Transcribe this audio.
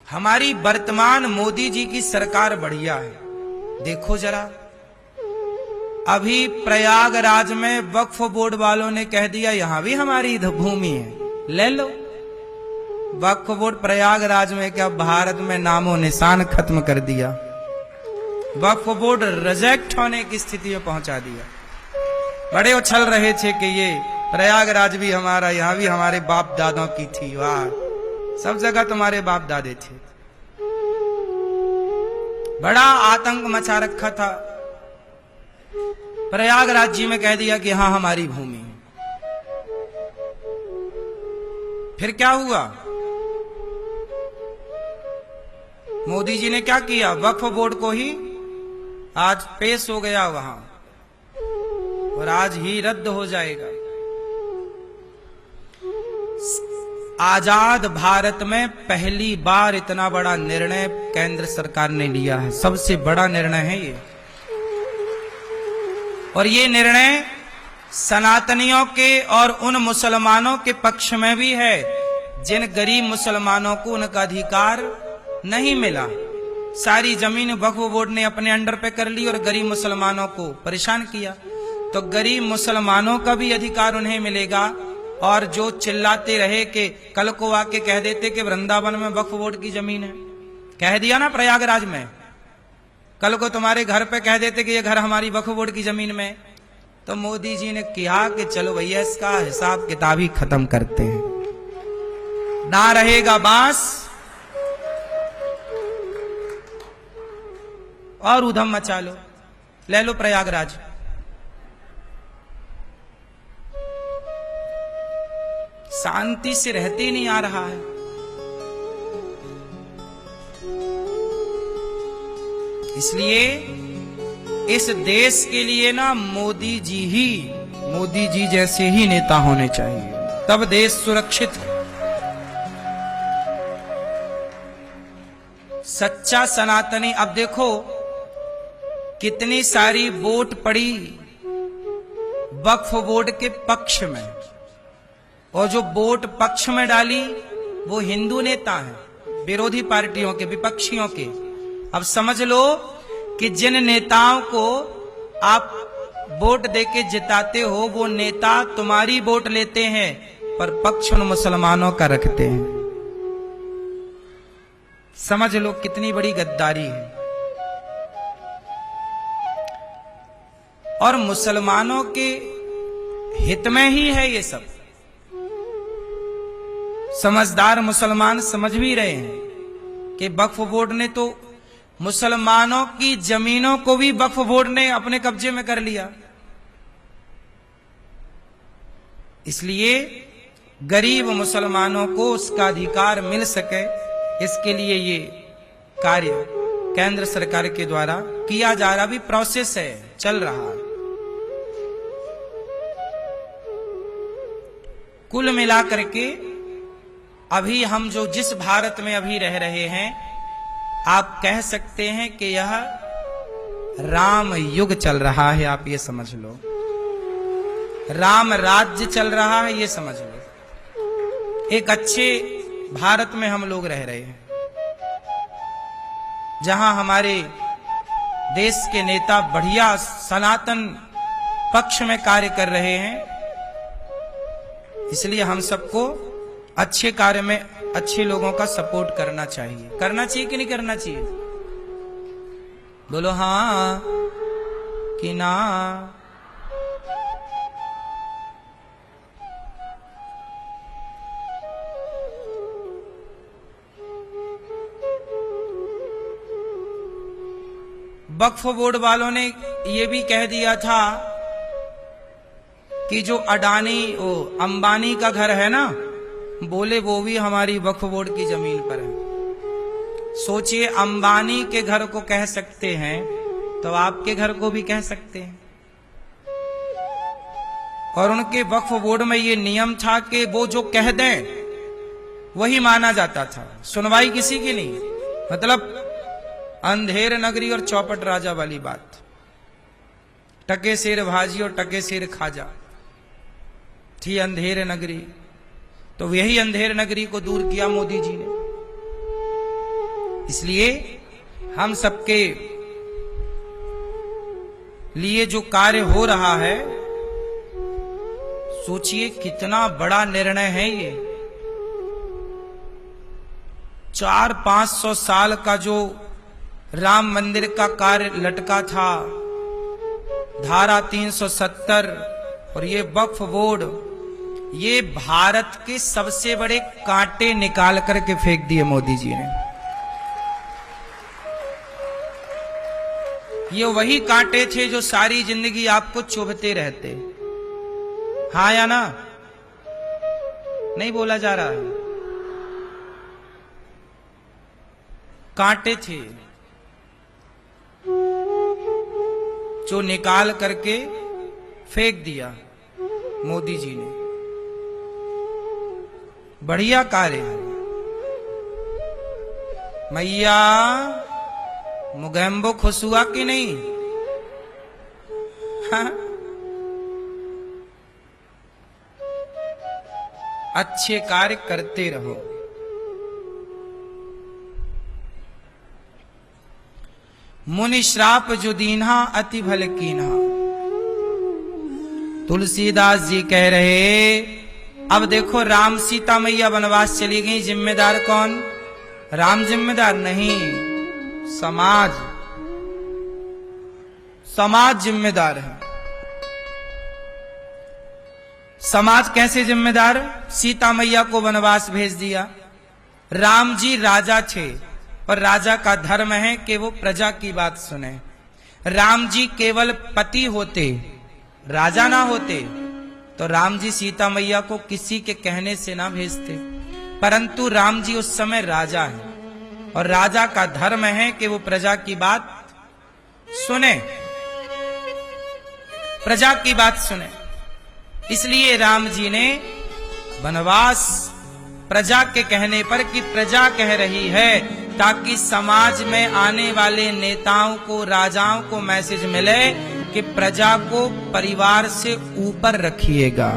हमारी वर्तमान मोदी जी की सरकार बढ़िया है। देखो जरा, अभी प्रयागराज में वक्फ बोर्ड वालों ने कह दिया यहां भी हमारी भूमि है, ले लो। वक्फ बोर्ड प्रयागराज में क्या, भारत में नामो निशान खत्म कर दिया। वक्फ बोर्ड रिजेक्ट होने की स्थिति में पहुंचा दिया। बड़े उछल रहे थे कि ये प्रयागराज भी हमारा, यहां भी हमारे बाप दादों की थी। वाह, सब जगह तुम्हारे बाप दादे थे। बड़ा आतंक मचा रखा था। प्रयागराज जी में कह दिया कि हाँ हमारी भूमि है। फिर क्या हुआ? मोदी जी ने क्या किया? वक्फ बोर्ड को ही आज पेश हो गया वहां, और आज ही रद्द हो जाएगा। आजाद भारत में पहली बार इतना बड़ा निर्णय केंद्र सरकार ने लिया है। सबसे बड़ा निर्णय है ये, और ये निर्णय सनातनियों के और उन मुसलमानों के पक्ष में भी है जिन गरीब मुसलमानों को उनका अधिकार नहीं मिला। सारी जमीन वक्फ बोर्ड ने अपने अंडर पे कर ली और गरीब मुसलमानों को परेशान किया। तो गरीब मुसलमानों का भी अधिकार उन्हें मिलेगा। और जो चिल्लाते रहे कि कल को आके कह देते कि वृंदावन में वक्फ बोर्ड की जमीन है, कह दिया ना प्रयागराज में, कल को तुम्हारे घर पे कह देते कि ये घर हमारी वक्फ बोर्ड की जमीन में, तो मोदी जी ने कहा कि चलो भैया इसका हिसाब किताब ही खत्म करते हैं। ना रहेगा बांस और उधम मचा लो, ले लो प्रयागराज। शांति से रहते नहीं आ रहा है। इसलिए इस देश के लिए ना मोदी जी जैसे ही नेता होने चाहिए, तब देश सुरक्षित है। सच्चा सनातनी, अब देखो कितनी सारी वोट पड़ी वक्फ बोर्ड के पक्ष में, और जो वोट पक्ष में डाली वो हिंदू नेता हैं, विरोधी पार्टियों के, विपक्षियों के। अब समझ लो कि जिन नेताओं को आप वोट देके जिताते हो वो नेता तुम्हारी वोट लेते हैं पर पक्ष उन मुसलमानों का रखते हैं। समझ लो कितनी बड़ी गद्दारी है। और मुसलमानों के हित में ही है ये सब। समझदार मुसलमान समझ भी रहे हैं कि वक्फ बोर्ड ने तो मुसलमानों की जमीनों को भी वक्फ बोर्ड ने अपने कब्जे में कर लिया। इसलिए गरीब मुसलमानों को उसका अधिकार मिल सके, इसके लिए ये कार्य केंद्र सरकार के द्वारा किया जा रहा, भी प्रोसेस है, चल रहा है। कुल मिलाकर के अभी हम जो जिस भारत में अभी रह रहे हैं, आप कह सकते हैं कि यह राम युग चल रहा है। आप ये समझ लो, राम राज्य चल रहा है, ये समझ लो। एक अच्छे भारत में हम लोग रह रहे हैं, जहां हमारे देश के नेता बढ़िया सनातन पक्ष में कार्य कर रहे हैं। इसलिए हम सबको अच्छे कार्य में अच्छे लोगों का सपोर्ट करना चाहिए। करना चाहिए कि नहीं करना चाहिए? बोलो हाँ कि ना। वक्फ बोर्ड वालों ने यह भी कह दिया था कि जो अंबानी का घर है ना, बोले वो भी हमारी वक्फ बोर्ड की जमीन पर है। सोचिए, अंबानी के घर को कह सकते हैं तो आपके घर को भी कह सकते हैं। और उनके वक्फ बोर्ड में ये नियम था कि वो जो कह दें वही माना जाता था, सुनवाई किसी की नहीं। मतलब अंधेर नगरी और चौपट राजा वाली बात। टके शेर भाजी और टके शेर खाजा थी अंधेर नगरी। तो यही अंधेर नगरी को दूर किया मोदी जी ने। इसलिए हम सबके लिए जो कार्य हो रहा है, सोचिए कितना बड़ा निर्णय है ये। 400-500 साल का जो राम मंदिर का कार्य लटका था, धारा 370 और ये वक्फ बोर्ड, ये भारत के सबसे बड़े कांटे निकाल करके फेंक दिए मोदी जी ने। ये वही कांटे थे जो सारी जिंदगी आपको चुभते रहते। हाँ या ना? नहीं बोला जा रहा है। कांटे थे जो निकाल करके फेंक दिया मोदी जी ने। बढ़िया कार्य है। मैया मुगैम्बो खुश हुआ कि नहीं? हाँ? अच्छे कार्य करते रहो। मुनि श्राप जो दीन्हा अति भल कीन्हा। तुलसीदास जी कह रहे, अब देखो राम सीता मैया वनवास चली गई, जिम्मेदार कौन? राम जिम्मेदार नहीं, समाज जिम्मेदार है। समाज कैसे जिम्मेदार? सीता मैया को वनवास भेज दिया। राम जी राजा थे और राजा का धर्म है कि वो प्रजा की बात सुने। राम जी केवल पति होते, राजा ना होते, तो राम जी सीता मैया को किसी के कहने से ना भेजते। परंतु राम जी उस समय राजा हैं और राजा का धर्म है कि वो प्रजा की बात सुने, प्रजा की बात सुने। इसलिए राम जी ने वनवास प्रजा के कहने पर, कि प्रजा कह रही है, ताकि समाज में आने वाले नेताओं को, राजाओं को मैसेज मिले कि प्रजा को परिवार से ऊपर रखिएगा।